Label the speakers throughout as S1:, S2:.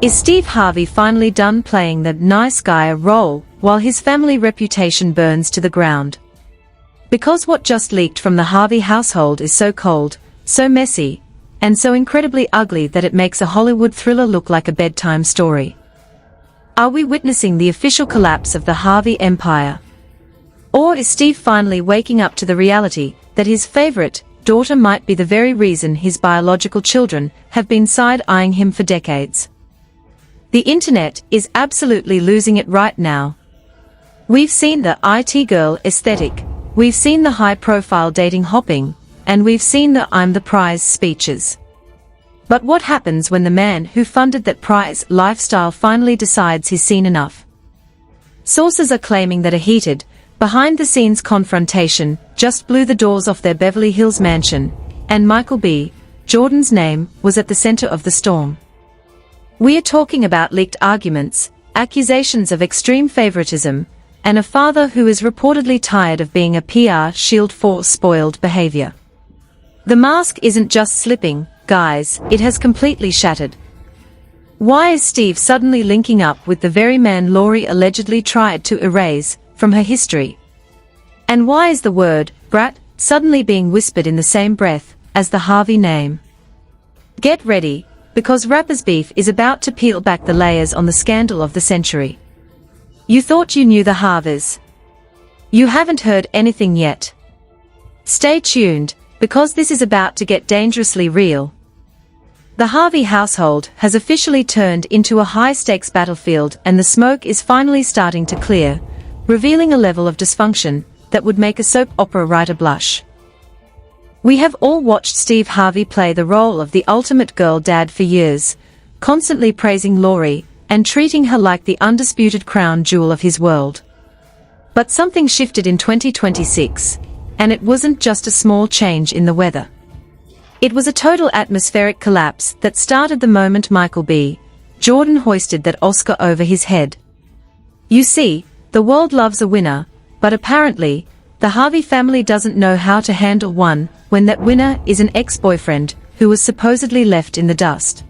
S1: Is Steve Harvey finally done playing the nice guy role while his family reputation burns to the ground? Because what just leaked from the Harvey household is so cold, so messy, and so incredibly ugly that it makes a Hollywood thriller look like a bedtime story. Are we witnessing the official collapse of the Harvey empire? Or is Steve finally waking up to the reality that his favorite daughter might be the very reason his biological children have been side-eyeing him for decades? The internet is absolutely losing it right now. We've seen the IT girl aesthetic, we've seen the high-profile dating hopping, and we've seen the I'm the prize speeches. But what happens when the man who funded that prize lifestyle finally decides he's seen enough? Sources are claiming that a heated, behind-the-scenes confrontation just blew the doors off their Beverly Hills mansion, and Michael B. Jordan's name was at the center of the storm. We are talking about leaked arguments, accusations of extreme favoritism, and a father who is reportedly tired of being a PR shield for spoiled behavior. The mask isn't just slipping, guys, it has completely shattered. Why is Steve suddenly linking up with the very man Lori allegedly tried to erase from her history? And why is the word brat suddenly being whispered in the same breath as the Harvey name? Get ready, because Rapper's beef is about to peel back the layers on the scandal of the century. You thought you knew the Harveys. You haven't heard anything yet. Stay tuned, because this is about to get dangerously real. The Harvey household has officially turned into a high-stakes battlefield, and the smoke is finally starting to clear, revealing a level of dysfunction that would make a soap opera writer blush. We have all watched Steve Harvey play the role of the ultimate girl dad for years, constantly praising Lori and treating her like the undisputed crown jewel of his world. But something shifted in 2026, and it wasn't just a small change in the weather. It was a total atmospheric collapse that started the moment Michael B. Jordan hoisted that Oscar over his head. You see, the world loves a winner, but apparently, the Harvey family doesn't know how to handle one when that winner is an ex-boyfriend who was supposedly left in the dust.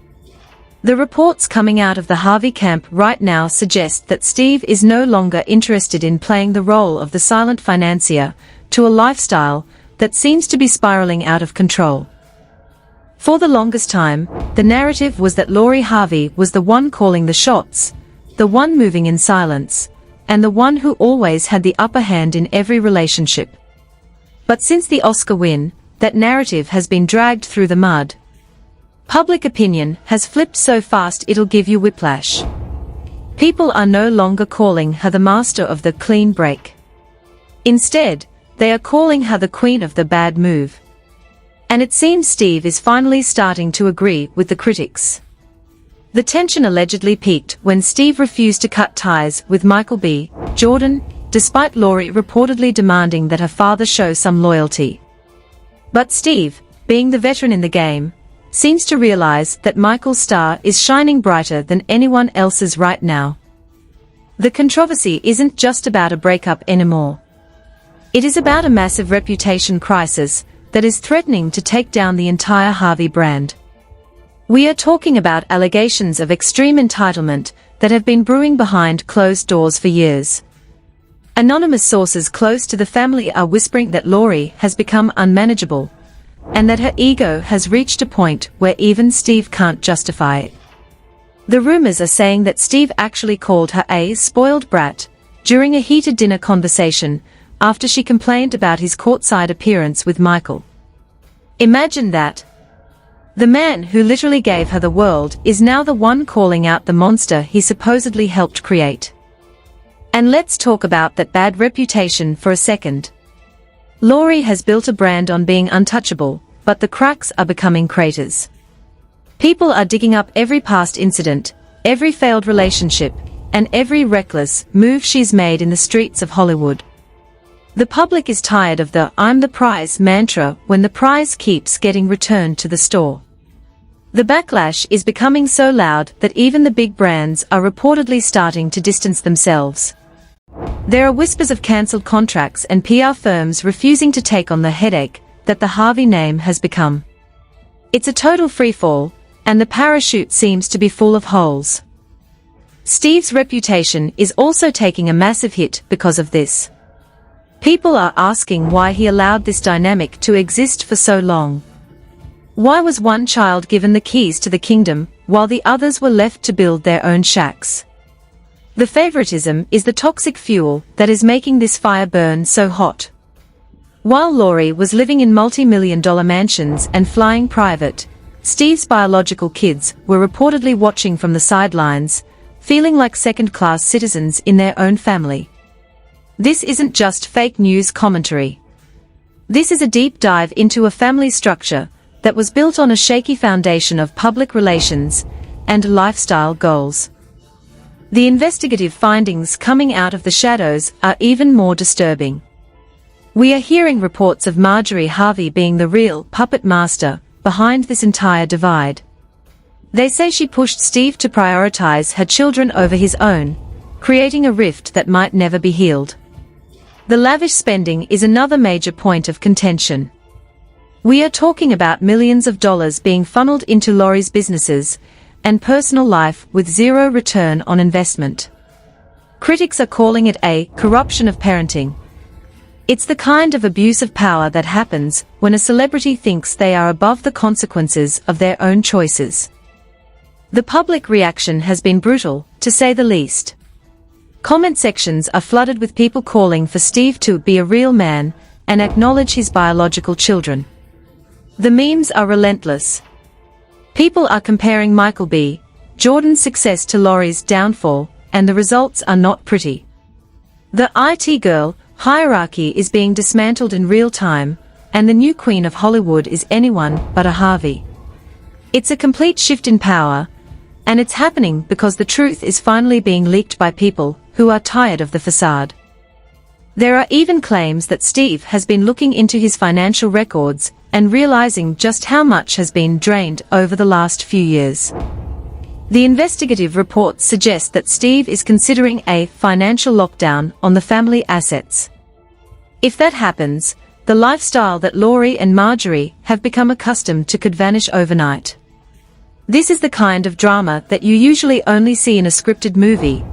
S1: The reports coming out of the Harvey camp right now suggest that Steve is no longer interested in playing the role of the silent financier to a lifestyle that seems to be spiraling out of control. For the longest time, the narrative was that Lori Harvey was the one calling the shots, the one moving in silence, and the one who always had the upper hand in every relationship. But since the Oscar win, that narrative has been dragged through the mud. Public opinion has flipped so fast it'll give you whiplash. People are no longer calling her the master of the clean break. Instead, they are calling her the queen of the bad move. And it seems Steve is finally starting to agree with the critics. The tension allegedly peaked when Steve refused to cut ties with Michael B. Jordan, despite Lori reportedly demanding that her father show some loyalty. But Steve, being the veteran in the game, seems to realize that Michael's star is shining brighter than anyone else's right now. The controversy isn't just about a breakup anymore. It is about a massive reputation crisis that is threatening to take down the entire Harvey brand. We are talking about allegations of extreme entitlement that have been brewing behind closed doors for years. Anonymous sources close to the family are whispering that Lori has become unmanageable, and that her ego has reached a point where even Steve can't justify it. The rumors are saying that Steve actually called her a spoiled brat during a heated dinner conversation after she complained about his courtside appearance with Michael. Imagine that. The man who literally gave her the world is now the one calling out the monster he supposedly helped create. And let's talk about that bad reputation for a second. Lori has built a brand on being untouchable, but the cracks are becoming craters. People are digging up every past incident, every failed relationship, and every reckless move she's made in the streets of Hollywood. The public is tired of the "I'm the prize" mantra when the prize keeps getting returned to the store. The backlash is becoming so loud that even the big brands are reportedly starting to distance themselves. There are whispers of cancelled contracts and PR firms refusing to take on the headache that the Harvey name has become. It's a total freefall, and the parachute seems to be full of holes. Steve's reputation is also taking a massive hit because of this. People are asking why he allowed this dynamic to exist for so long. Why was one child given the keys to the kingdom, while the others were left to build their own shacks? The favoritism is the toxic fuel that is making this fire burn so hot. While Lori was living in multi-million-dollar mansions and flying private, Steve's biological kids were reportedly watching from the sidelines, feeling like second-class citizens in their own family. This isn't just fake news commentary. This is a deep dive into a family structure that was built on a shaky foundation of public relations and lifestyle goals. The investigative findings coming out of the shadows are even more disturbing. We are hearing reports of Marjorie Harvey being the real puppet master behind this entire divide. They say she pushed Steve to prioritize her children over his own, creating a rift that might never be healed. The lavish spending is another major point of contention. We are talking about millions of dollars being funneled into Lori's businesses and personal life with zero return on investment. Critics are calling it a corruption of parenting. It's the kind of abuse of power that happens when a celebrity thinks they are above the consequences of their own choices. The public reaction has been brutal, to say the least. Comment sections are flooded with people calling for Steve to be a real man and acknowledge his biological children. The memes are relentless. People are comparing Michael B. Jordan's success to Lori's downfall, and the results are not pretty. The IT girl hierarchy is being dismantled in real time, and the new queen of Hollywood is anyone but a Harvey. It's a complete shift in power, and it's happening because the truth is finally being leaked by people who are tired of the facade. There are even claims that Steve has been looking into his financial records and realizing just how much has been drained over the last few years. The investigative reports suggest that Steve is considering a financial lockdown on the family assets. If that happens, the lifestyle that Lori and Marjorie have become accustomed to could vanish overnight. This is the kind of drama that you usually only see in a scripted movie,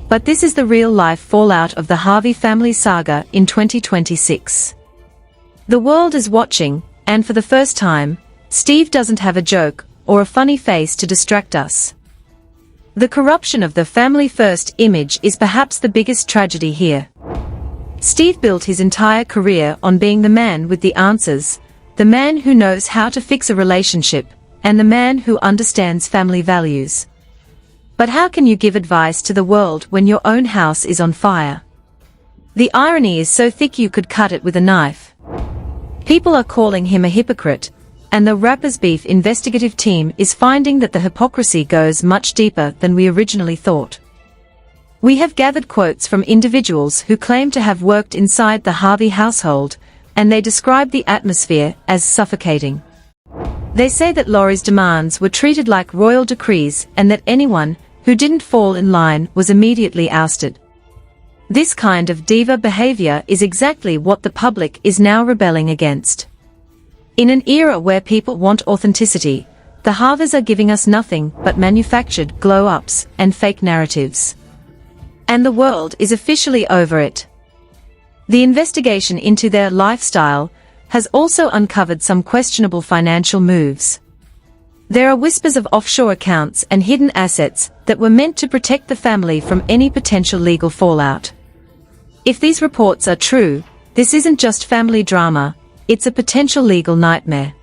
S1: but this is the real-life fallout of the Harvey family saga in 2026. The world is watching, and for the first time, Steve doesn't have a joke or a funny face to distract us. The corruption of the family-first image is perhaps the biggest tragedy here. Steve built his entire career on being the man with the answers, the man who knows how to fix a relationship, and the man who understands family values. But how can you give advice to the world when your own house is on fire? The irony is so thick you could cut it with a knife. People are calling him a hypocrite, and the Rapper's Beef investigative team is finding that the hypocrisy goes much deeper than we originally thought. We have gathered quotes from individuals who claim to have worked inside the Harvey household, and they describe the atmosphere as suffocating. They say that Lori's demands were treated like royal decrees and that anyone who didn't fall in line was immediately ousted. This kind of diva behavior is exactly what the public is now rebelling against. In an era where people want authenticity, the Harveys are giving us nothing but manufactured glow-ups and fake narratives. And the world is officially over it. The investigation into their lifestyle has also uncovered some questionable financial moves. There are whispers of offshore accounts and hidden assets that were meant to protect the family from any potential legal fallout. If these reports are true, this isn't just family drama, it's a potential legal nightmare.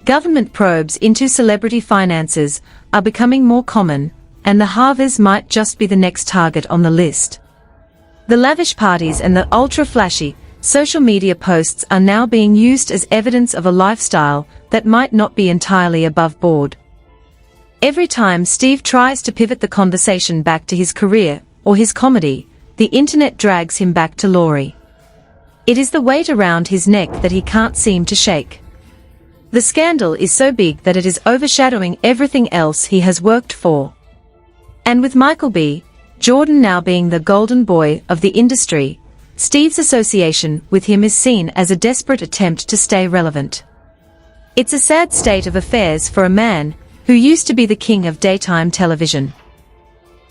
S1: Government probes into celebrity finances are becoming more common, and the Harveys might just be the next target on the list. The lavish parties and the ultra-flashy social media posts are now being used as evidence of a lifestyle that might not be entirely above board. Every time Steve tries to pivot the conversation back to his career or his comedy, the internet drags him back to Lori. It is the weight around his neck that he can't seem to shake. The scandal is so big that it is overshadowing everything else he has worked for. And with Michael B. Jordan now being the golden boy of the industry, Steve's association with him is seen as a desperate attempt to stay relevant. It's a sad state of affairs for a man who used to be the king of daytime television.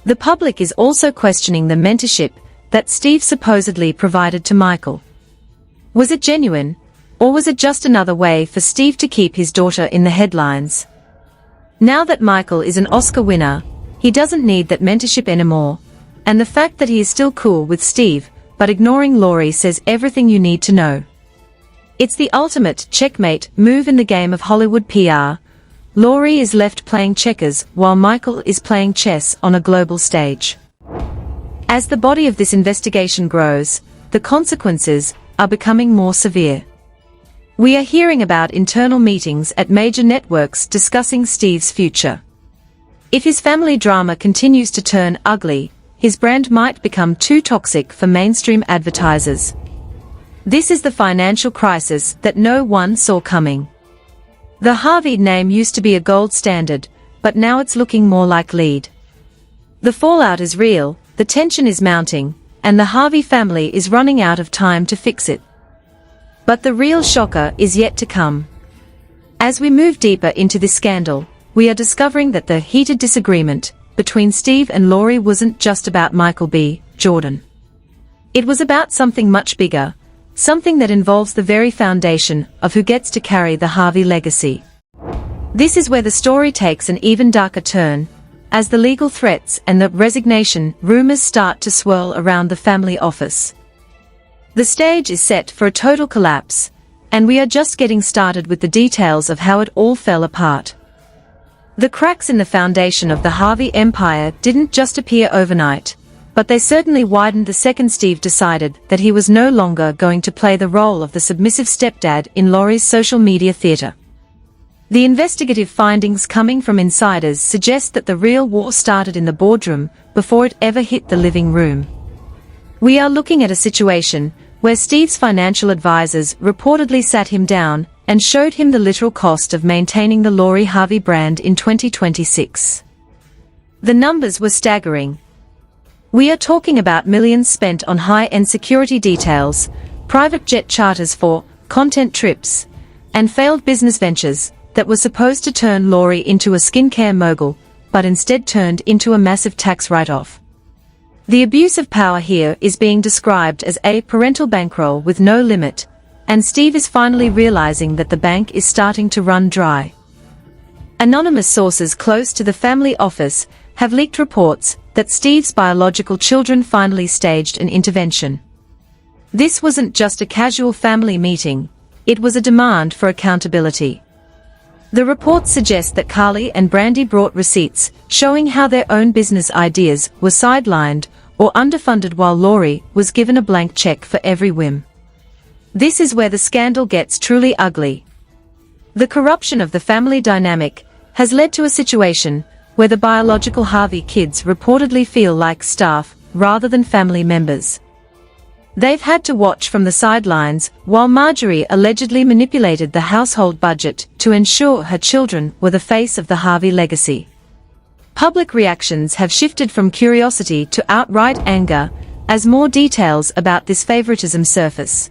S1: The public is also questioning the mentorship that Steve supposedly provided to Michael. Was it genuine, or was it just another way for Steve to keep his daughter in the headlines? Now that Michael is an Oscar winner, he doesn't need that mentorship anymore, and the fact that he is still cool with Steve, but ignoring Laurie says everything you need to know. It's the ultimate checkmate move in the game of Hollywood PR. Laurie is left playing checkers while Michael is playing chess on a global stage. As the body of this investigation grows, the consequences are becoming more severe. We are hearing about internal meetings at major networks discussing Steve's future. If his family drama continues to turn ugly, his brand might become too toxic for mainstream advertisers. This is the financial crisis that no one saw coming. The Harvey name used to be a gold standard, but now it's looking more like lead. The fallout is real, the tension is mounting, and the Harvey family is running out of time to fix it. But the real shocker is yet to come. As we move deeper into this scandal, we are discovering that the heated disagreement between Steve and Laurie wasn't just about Michael B. Jordan. It was about something much bigger, something that involves the very foundation of who gets to carry the Harvey legacy. This is where the story takes an even darker turn, as the legal threats and the resignation rumors start to swirl around the family office. The stage is set for a total collapse, and we are just getting started with the details of how it all fell apart. The cracks in the foundation of the Harvey empire didn't just appear overnight, but they certainly widened the second Steve decided that he was no longer going to play the role of the submissive stepdad in Laurie's social media theater. The investigative findings coming from insiders suggest that the real war started in the boardroom before it ever hit the living room. We are looking at a situation where Steve's financial advisors reportedly sat him down and showed him the literal cost of maintaining the Laurie Harvey brand in 2026. The numbers were staggering. We are talking about millions spent on high-end security details, private jet charters for content trips, and failed business ventures that were supposed to turn Laurie into a skincare mogul, but instead turned into a massive tax write-off. The abuse of power here is being described as a parental bankroll with no limit, and Steve is finally realizing that the bank is starting to run dry. Anonymous sources close to the family office have leaked reports that Steve's biological children finally staged an intervention. This wasn't just a casual family meeting, it was a demand for accountability. The reports suggest that Carly and Brandy brought receipts showing how their own business ideas were sidelined or underfunded while Laurie was given a blank check for every whim. This is where the scandal gets truly ugly. The corruption of the family dynamic has led to a situation where the biological Harvey kids reportedly feel like staff rather than family members. They've had to watch from the sidelines while Marjorie allegedly manipulated the household budget to ensure her children were the face of the Harvey legacy. Public reactions have shifted from curiosity to outright anger as more details about this favoritism surface.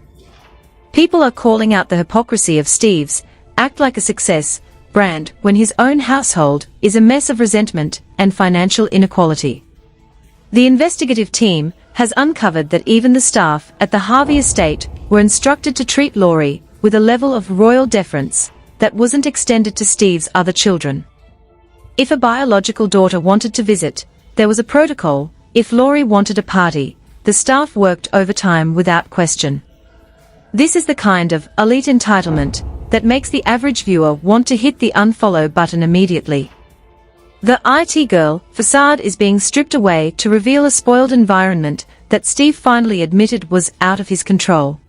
S1: People are calling out the hypocrisy of Steve's act like a success brand when his own household is a mess of resentment and financial inequality. The investigative team has uncovered that even the staff at the Harvey estate were instructed to treat Laurie with a level of royal deference that wasn't extended to Steve's other children. If a biological daughter wanted to visit, there was a protocol. If Laurie wanted a party, the staff worked overtime without question. This is the kind of elite entitlement that makes the average viewer want to hit the unfollow button immediately. The IT girl facade is being stripped away to reveal a spoiled environment that Steve finally admitted was out of his control.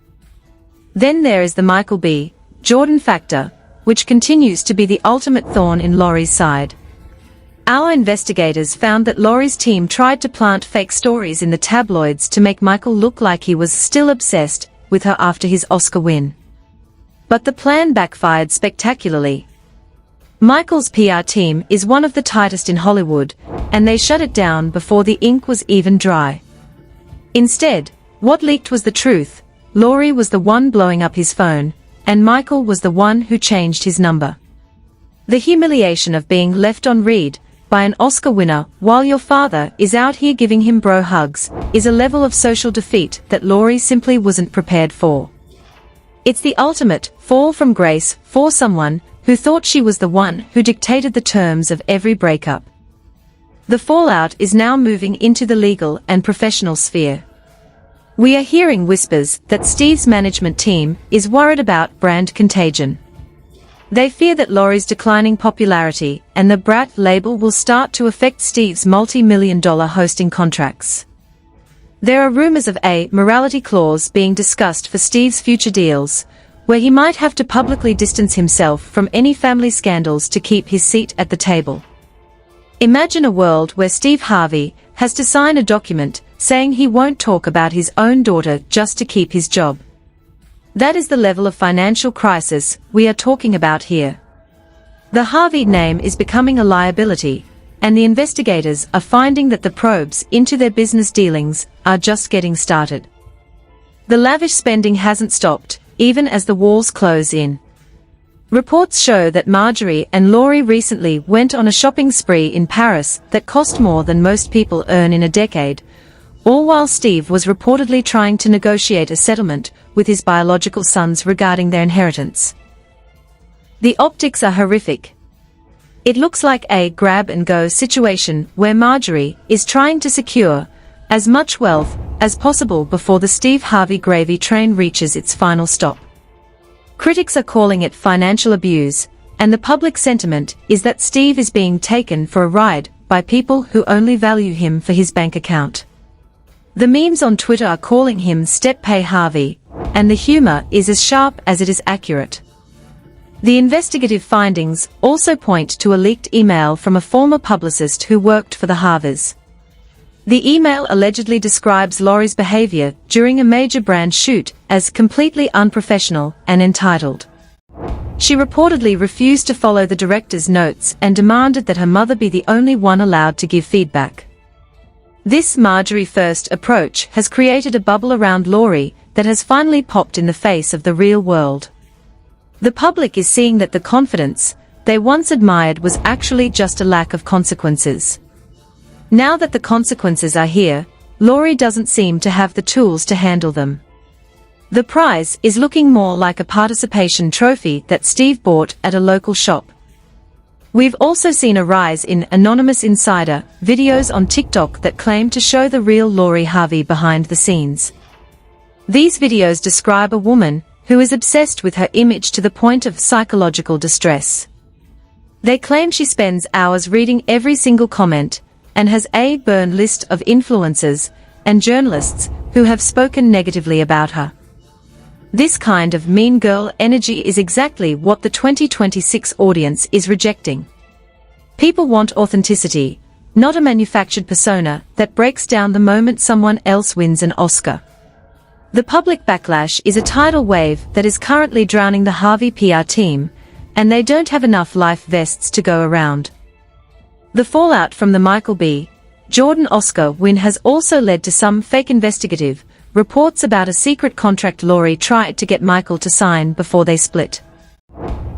S1: Then there is the Michael B. Jordan factor, which continues to be the ultimate thorn in Laurie's side. Our investigators found that Laurie's team tried to plant fake stories in the tabloids to make Michael look like he was still obsessed with her after his Oscar win. But the plan backfired spectacularly. Michael's PR team is one of the tightest in Hollywood, and they shut it down before the ink was even dry. Instead, what leaked was the truth. Laurie was the one blowing up his phone, and Michael was the one who changed his number. The humiliation of being left on read by an Oscar winner while your father is out here giving him bro hugs is a level of social defeat that Lori simply wasn't prepared for. It's the ultimate fall from grace for someone who thought she was the one who dictated the terms of every breakup. The fallout is now moving into the legal and professional sphere. We are hearing whispers that Steve's management team is worried about brand contagion. They fear that Lori's declining popularity and the brat label will start to affect Steve's multi-million-dollar hosting contracts. There are rumors of a morality clause being discussed for Steve's future deals, where he might have to publicly distance himself from any family scandals to keep his seat at the table. Imagine a world where Steve Harvey has to sign a document saying he won't talk about his own daughter just to keep his job. That is the level of financial crisis we are talking about here. The Harvey name is becoming a liability, and the investigators are finding that the probes into their business dealings are just getting started. The lavish spending hasn't stopped, even as the walls close in. Reports show that Marjorie and Lori recently went on a shopping spree in Paris that cost more than most people earn in a decade, all while Steve was reportedly trying to negotiate a settlement with his biological sons regarding their inheritance. The optics are horrific. It looks like a grab-and-go situation where Marjorie is trying to secure as much wealth as possible before the Steve Harvey gravy train reaches its final stop. Critics are calling it financial abuse, and the public sentiment is that Steve is being taken for a ride by people who only value him for his bank account. The memes on Twitter are calling him Step Pay Harvey, and the humor is as sharp as it is accurate. The investigative findings also point to a leaked email from a former publicist who worked for the Harveys. The email allegedly describes Lori's behavior during a major brand shoot as completely unprofessional and entitled. She reportedly refused to follow the director's notes and demanded that her mother be the only one allowed to give feedback. This Marjorie-first approach has created a bubble around Lori that has finally popped in the face of the real world. The public is seeing that the confidence they once admired was actually just a lack of consequences. Now that the consequences are here, Lori doesn't seem to have the tools to handle them. The prize is looking more like a participation trophy that Steve bought at a local shop. We've also seen a rise in anonymous insider videos on TikTok that claim to show the real Lori Harvey behind the scenes. These videos describe a woman who is obsessed with her image to the point of psychological distress. They claim she spends hours reading every single comment and has a burn list of influencers and journalists who have spoken negatively about her. This kind of mean girl energy is exactly what the 2026 audience is rejecting. People want authenticity, not a manufactured persona that breaks down the moment someone else wins an Oscar. The public backlash is a tidal wave that is currently drowning the Harvey PR team, and they don't have enough life vests to go around. The fallout from the Michael B. Jordan Oscar win has also led to some fake investigative reports about a secret contract Lori tried to get Michael to sign before they split.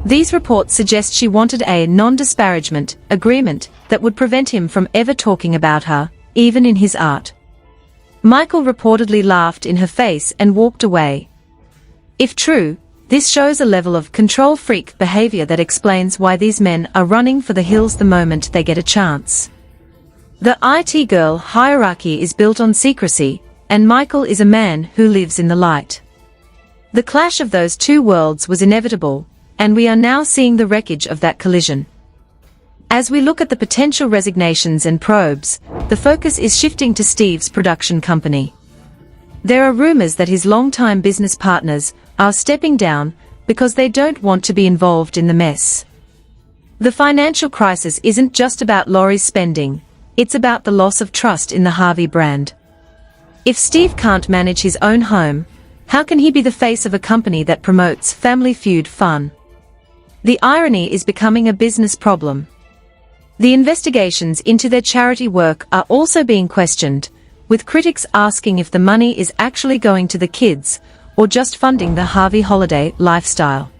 S1: These reports suggest she wanted a non-disparagement agreement that would prevent him from ever talking about her, even in his art. Michael reportedly laughed in her face and walked away. If true, this shows a level of control freak behavior that explains why these men are running for the hills the moment they get a chance. The IT girl hierarchy is built on secrecy, and Michael is a man who lives in the light. The clash of those two worlds was inevitable, and we are now seeing the wreckage of that collision. As we look at the potential resignations and probes, the focus is shifting to Steve's production company. There are rumors that his longtime business partners are stepping down because they don't want to be involved in the mess. The financial crisis isn't just about Lori's spending, it's about the loss of trust in the Harvey brand. If Steve can't manage his own home, how can he be the face of a company that promotes Family Feud fun? The irony is becoming a business problem. The investigations into their charity work are also being questioned, with critics asking if the money is actually going to the kids, or just funding the Harvey holiday lifestyle.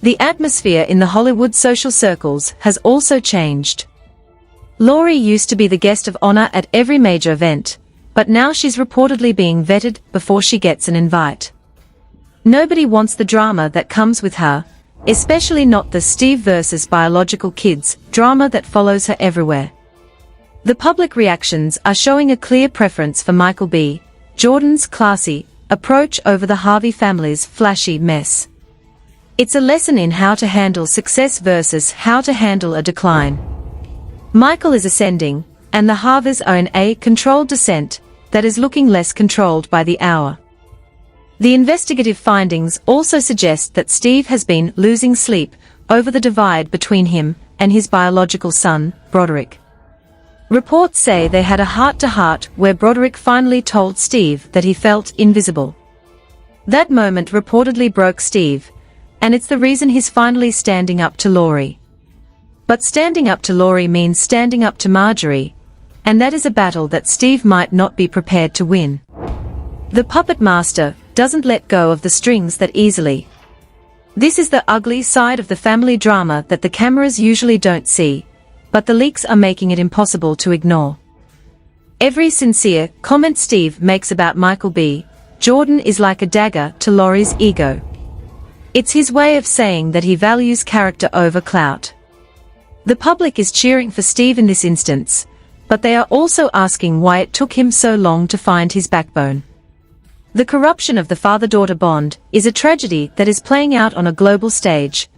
S1: The atmosphere in the Hollywood social circles has also changed. Laurie used to be the guest of honor at every major event, but now she's reportedly being vetted before she gets an invite. Nobody wants the drama that comes with her, especially not the Steve versus biological kids drama that follows her everywhere. The public reactions are showing a clear preference for Michael B. Jordan's classy approach over the Harvey family's flashy mess. It's a lesson in how to handle success versus how to handle a decline. Michael is ascending, and the Harveys are in a controlled descent that is looking less controlled by the hour. The investigative findings also suggest that Steve has been losing sleep over the divide between him and his biological son, Broderick. Reports say they had a heart-to-heart where Broderick finally told Steve that he felt invisible. That moment reportedly broke Steve, and it's the reason he's finally standing up to Laurie. But standing up to Laurie means standing up to Marjorie, and that is a battle that Steve might not be prepared to win. The puppet master doesn't let go of the strings that easily. This is the ugly side of the family drama that the cameras usually don't see, but the leaks are making it impossible to ignore. Every sincere comment Steve makes about Michael B. Jordan is like a dagger to Laurie's ego. It's his way of saying that he values character over clout. The public is cheering for Steve in this instance, but they are also asking why it took him so long to find his backbone. The corruption of the father-daughter bond is a tragedy that is playing out on a global stage,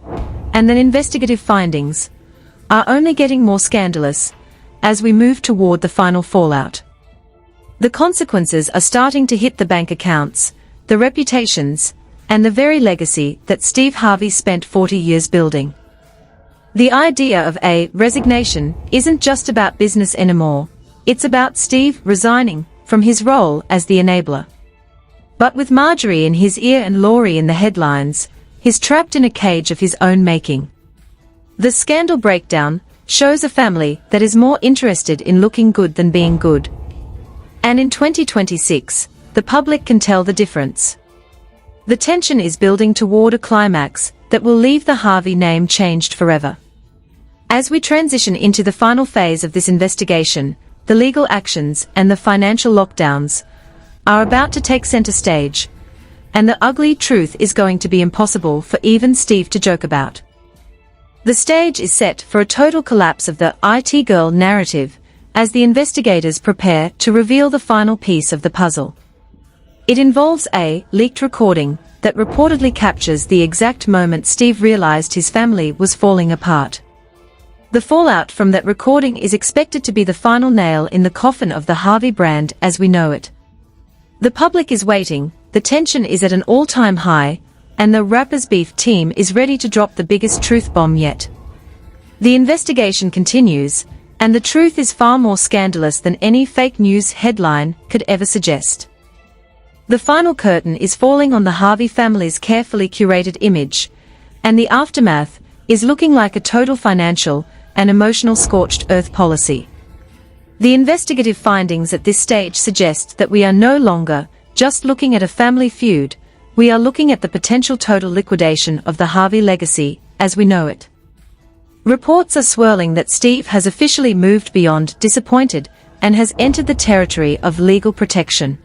S1: and the investigative findings are only getting more scandalous as we move toward the final fallout. The consequences are starting to hit the bank accounts, the reputations, and the very legacy that Steve Harvey spent 40 years building. The idea of a resignation isn't just about business anymore, it's about Steve resigning from his role as the enabler. But with Marjorie in his ear and Laurie in the headlines, he's trapped in a cage of his own making. The scandal breakdown shows a family that is more interested in looking good than being good. And in 2026, the public can tell the difference. The tension is building toward a climax that will leave the Harvey name changed forever. As we transition into the final phase of this investigation, the legal actions and the financial lockdowns are about to take center stage, and the ugly truth is going to be impossible for even Steve to joke about. The stage is set for a total collapse of the IT girl narrative as the investigators prepare to reveal the final piece of the puzzle. It involves a leaked recording that reportedly captures the exact moment Steve realized his family was falling apart. The fallout from that recording is expected to be the final nail in the coffin of the Harvey brand as we know it. The public is waiting, the tension is at an all-time high, and the Rappers Beef team is ready to drop the biggest truth bomb yet. The investigation continues, and the truth is far more scandalous than any fake news headline could ever suggest. The final curtain is falling on the Harvey family's carefully curated image, and the aftermath is looking like a total financial and emotional scorched earth policy. The investigative findings at this stage suggest that we are no longer just looking at a family feud, we are looking at the potential total liquidation of the Harvey legacy as we know it. Reports are swirling that Steve has officially moved beyond disappointed and has entered the territory of legal protection.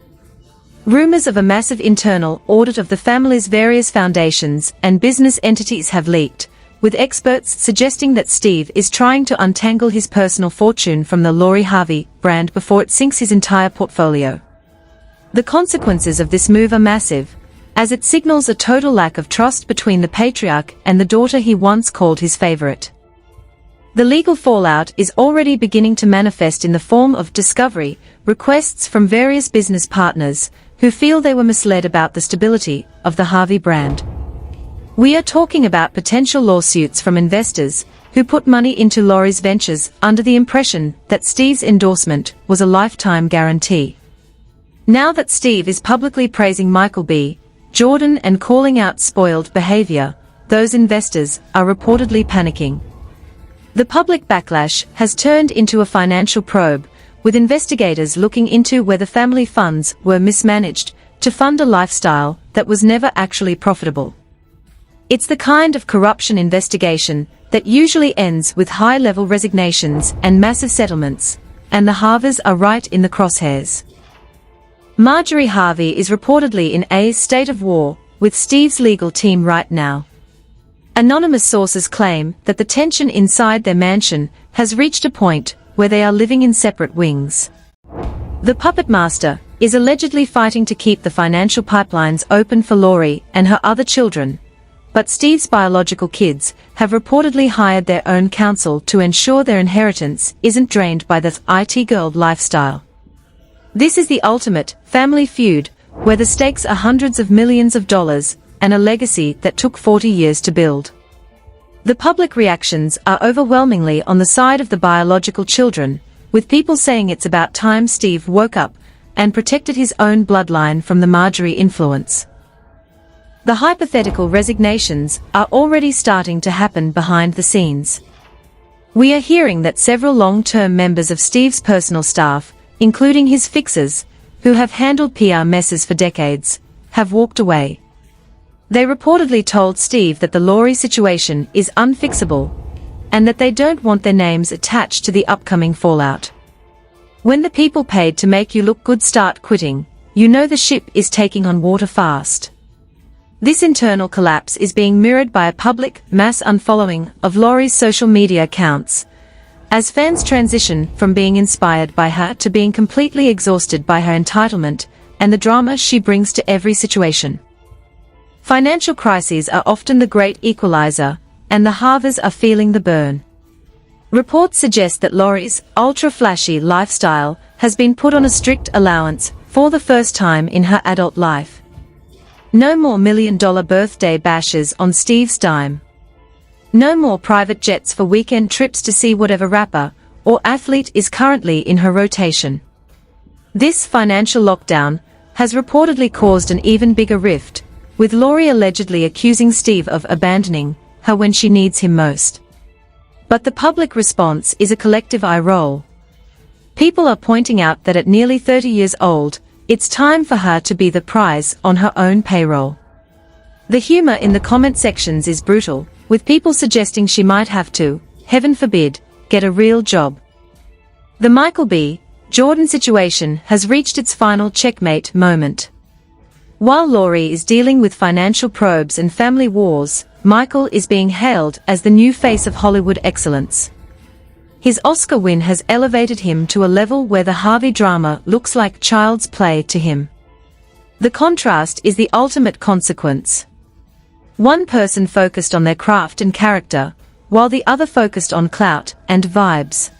S1: Rumors of a massive internal audit of the family's various foundations and business entities have leaked, with experts suggesting that Steve is trying to untangle his personal fortune from the Laurie Harvey brand before it sinks his entire portfolio. The consequences of this move are massive, as it signals a total lack of trust between the patriarch and the daughter he once called his favorite. The legal fallout is already beginning to manifest in the form of discovery requests from various business partners who feel they were misled about the stability of the Harvey brand. We are talking about potential lawsuits from investors who put money into Laurie's ventures under the impression that Steve's endorsement was a lifetime guarantee. Now that Steve is publicly praising Michael B. Jordan and calling out spoiled behavior, those investors are reportedly panicking. The public backlash has turned into a financial probe, with investigators looking into whether family funds were mismanaged to fund a lifestyle that was never actually profitable. It's the kind of corruption investigation that usually ends with high-level resignations and massive settlements, and the Harveys are right in the crosshairs. Marjorie Harvey is reportedly in a state of war with Steve's legal team right now. Anonymous sources claim that the tension inside their mansion has reached a point where they are living in separate wings. The puppet master is allegedly fighting to keep the financial pipelines open for Lori and her other children, but Steve's biological kids have reportedly hired their own counsel to ensure their inheritance isn't drained by the IT girl lifestyle. This is the ultimate family feud, where the stakes are hundreds of millions of dollars and a legacy that took 40 years to build. The public reactions are overwhelmingly on the side of the biological children, with people saying it's about time Steve woke up and protected his own bloodline from the Marjorie influence. The hypothetical resignations are already starting to happen behind the scenes. We are hearing that several long-term members of Steve's personal staff, including his fixers, who have handled PR messes for decades, have walked away. They reportedly told Steve that the Lori situation is unfixable, and that they don't want their names attached to the upcoming fallout. When the people paid to make you look good start quitting, you know the ship is taking on water fast. This internal collapse is being mirrored by a public, mass unfollowing of Lori's social media accounts, as fans transition from being inspired by her to being completely exhausted by her entitlement and the drama she brings to every situation. Financial crises are often the great equalizer, and the Harveys are feeling the burn. Reports suggest that Lori's ultra-flashy lifestyle has been put on a strict allowance for the first time in her adult life. No more million-dollar birthday bashes on Steve's dime. No more private jets for weekend trips to see whatever rapper or athlete is currently in her rotation. This financial lockdown has reportedly caused an even bigger rift, with Lori allegedly accusing Steve of abandoning her when she needs him most. But the public response is a collective eye roll. People are pointing out that at nearly 30 years old, it's time for her to be the prize on her own payroll. The humor in the comment sections is brutal, with people suggesting she might have to, heaven forbid, get a real job. The Michael B. Jordan situation has reached its final checkmate moment. While Lori is dealing with financial probes and family wars, Michael is being hailed as the new face of Hollywood excellence. His Oscar win has elevated him to a level where the Harvey drama looks like child's play to him. The contrast is the ultimate consequence. One person focused on their craft and character, while the other focused on clout and vibes.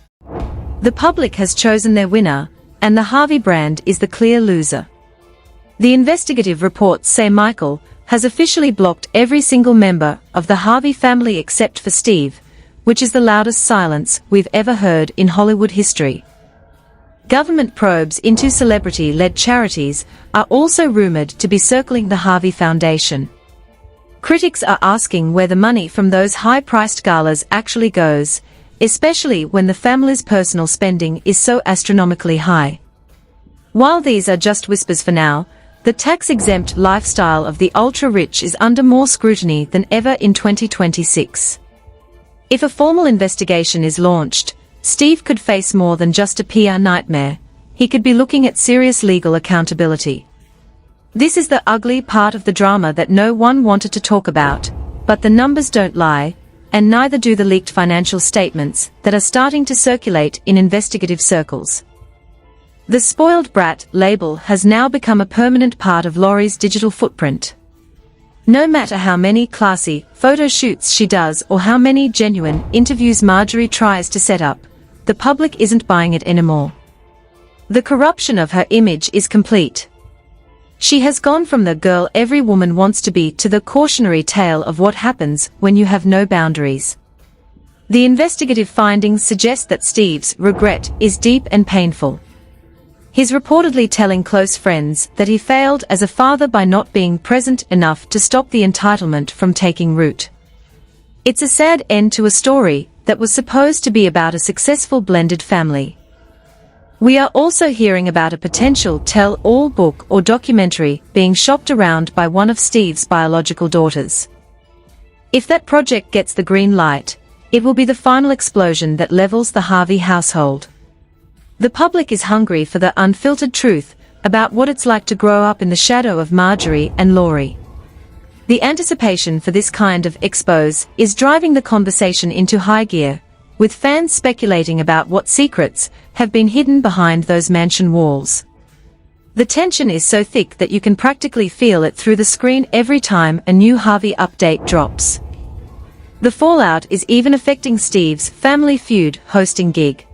S1: The public has chosen their winner, and the Harvey brand is the clear loser. The investigative reports say Michael has officially blocked every single member of the Harvey family except for Steve, which is the loudest silence we've ever heard in Hollywood history. Government probes into celebrity-led charities are also rumored to be circling the Harvey Foundation. Critics are asking where the money from those high-priced galas actually goes, especially when the family's personal spending is so astronomically high. While these are just whispers for now, the tax-exempt lifestyle of the ultra-rich is under more scrutiny than ever in 2026. If a formal investigation is launched, Steve could face more than just a PR nightmare. He could be looking at serious legal accountability. This is the ugly part of the drama that no one wanted to talk about, but the numbers don't lie, and neither do the leaked financial statements that are starting to circulate in investigative circles. The spoiled brat label has now become a permanent part of Lori's digital footprint. No matter how many classy photo shoots she does or how many genuine interviews Marjorie tries to set up, the public isn't buying it anymore. The corruption of her image is complete. She has gone from the girl every woman wants to be to the cautionary tale of what happens when you have no boundaries. The investigative findings suggest that Steve's regret is deep and painful. He's reportedly telling close friends that he failed as a father by not being present enough to stop the entitlement from taking root. It's a sad end to a story that was supposed to be about a successful blended family. We are also hearing about a potential tell-all book or documentary being shopped around by one of Steve's biological daughters. If that project gets the green light, it will be the final explosion that levels the Harvey household. The public is hungry for the unfiltered truth about what it's like to grow up in the shadow of Marjorie and Laurie. The anticipation for this kind of expose is driving the conversation into high gear, with fans speculating about what secrets have been hidden behind those mansion walls. The tension is so thick that you can practically feel it through the screen every time a new Harvey update drops. The fallout is even affecting Steve's Family Feud hosting gig.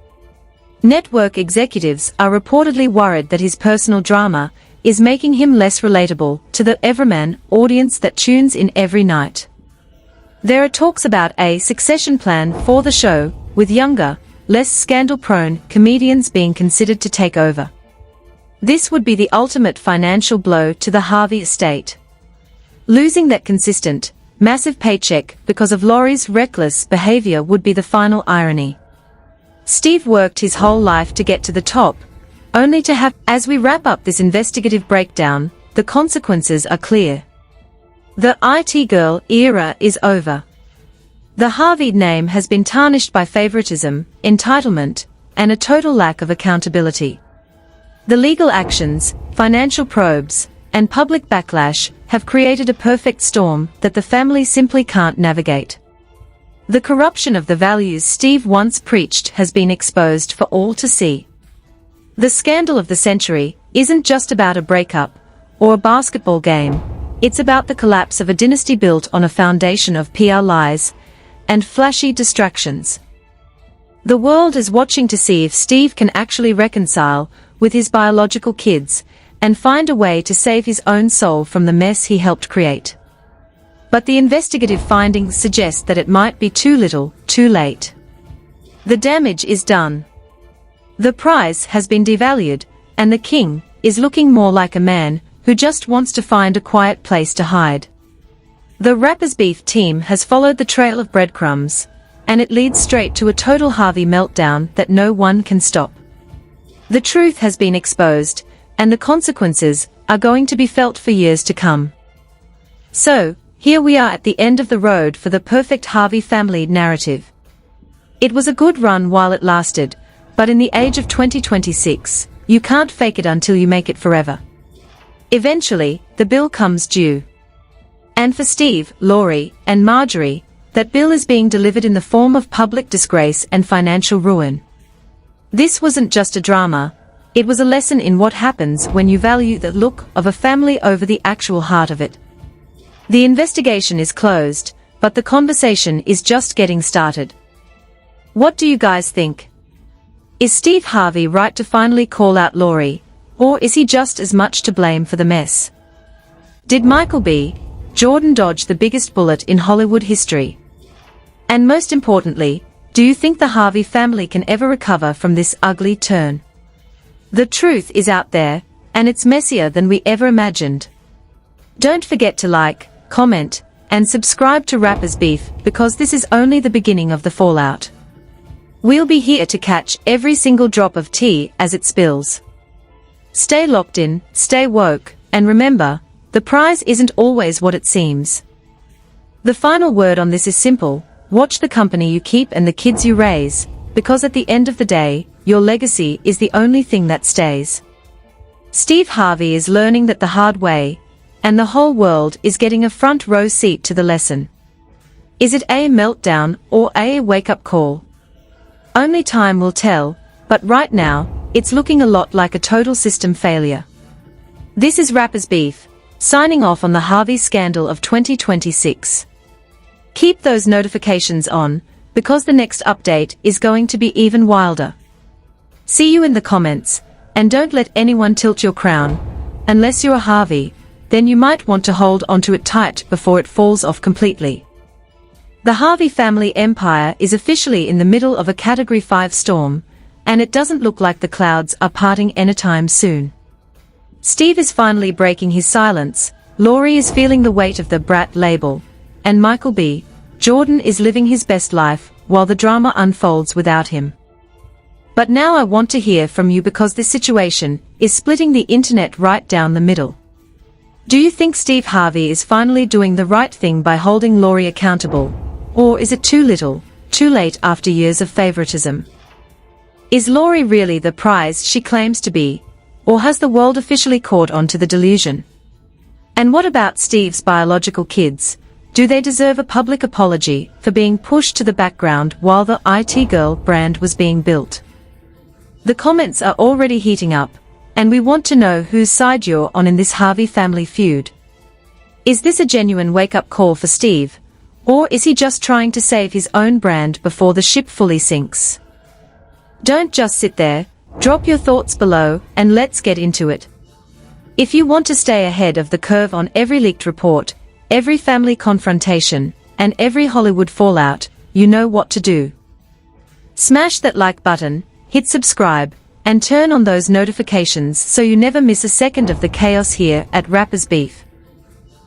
S1: Network executives are reportedly worried that his personal drama is making him less relatable to the everyman audience that tunes in every night. There are talks about a succession plan for the show, with younger, less scandal-prone comedians being considered to take over. This would be the ultimate financial blow to the Harvey estate. Losing that consistent, massive paycheck because of Laurie's reckless behavior would be the final irony. Steve worked his whole life to get to the top, only to have. As we wrap up this investigative breakdown, the consequences are clear. The IT girl era is over. The Harvey name has been tarnished by favoritism, entitlement, and a total lack of accountability. The legal actions, financial probes, and public backlash have created a perfect storm that the family simply can't navigate. The corruption of the values Steve once preached has been exposed for all to see. The scandal of the century isn't just about a breakup or a basketball game, it's about the collapse of a dynasty built on a foundation of PR lies and flashy distractions. The world is watching to see if Steve can actually reconcile with his biological kids and find a way to save his own soul from the mess he helped create. But the investigative findings suggest that it might be too little, too late. The damage is done. The prize has been devalued, and the king is looking more like a man who just wants to find a quiet place to hide. The Rapper's Beef team has followed the trail of breadcrumbs, and it leads straight to a total Harvey meltdown that no one can stop. The truth has been exposed, and the consequences are going to be felt for years to come. So, here we are at the end of the road for the perfect Harvey family narrative. It was a good run while it lasted, but in the age of 2026, you can't fake it until you make it forever. Eventually, the bill comes due. And for Steve, Laurie, and Marjorie, that bill is being delivered in the form of public disgrace and financial ruin. This wasn't just a drama, it was a lesson in what happens when you value the look of a family over the actual heart of it. The investigation is closed, but the conversation is just getting started. What do you guys think? Is Steve Harvey right to finally call out Laurie, or is he just as much to blame for the mess? Did Michael B. Jordan dodge the biggest bullet in Hollywood history? And most importantly, do you think the Harvey family can ever recover from this ugly turn? The truth is out there, and it's messier than we ever imagined. Don't forget to like, comment, and subscribe to Rapper's Beef, because this is only the beginning of the fallout. We'll be here to catch every single drop of tea as it spills. Stay locked in, stay woke, and remember, the prize isn't always what it seems. The final word on this is simple: watch the company you keep and the kids you raise, because at the end of the day, your legacy is the only thing that stays. Steve Harvey is learning that the hard way, and the whole world is getting a front row seat to the lesson. Is it a meltdown or a wake-up call? Only time will tell, but right now, it's looking a lot like a total system failure. This is Rapper's Beef, signing off on the Harvey scandal of 2026. Keep those notifications on, because the next update is going to be even wilder. See you in the comments, and don't let anyone tilt your crown. Unless you're a Harvey, then you might want to hold onto it tight before it falls off completely. The Harvey family empire is officially in the middle of a Category 5 storm, and it doesn't look like the clouds are parting anytime soon. Steve is finally breaking his silence, Laurie is feeling the weight of the brat label, and Michael B. Jordan is living his best life while the drama unfolds without him. But now I want to hear from you, because this situation is splitting the internet right down the middle. Do you think Steve Harvey is finally doing the right thing by holding Lori accountable? Or is it too little, too late after years of favoritism? Is Lori really the prize she claims to be? Or has the world officially caught on to the delusion? And what about Steve's biological kids? Do they deserve a public apology for being pushed to the background while the IT girl brand was being built? The comments are already heating up, and we want to know whose side you're on in this Harvey family feud. Is this a genuine wake-up call for Steve, or is he just trying to save his own brand before the ship fully sinks? Don't just sit there, drop your thoughts below, and let's get into it. If you want to stay ahead of the curve on every leaked report, every family confrontation, and every Hollywood fallout, you know what to do. Smash that like button, hit subscribe, and turn on those notifications so you never miss a second of the chaos here at Rappers Beef.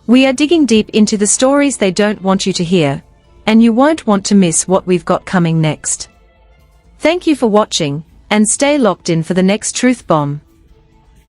S1: We are digging deep into the stories they don't want you to hear, and you won't want to miss what we've got coming next. Thank you for watching, and stay locked in for the next truth bomb.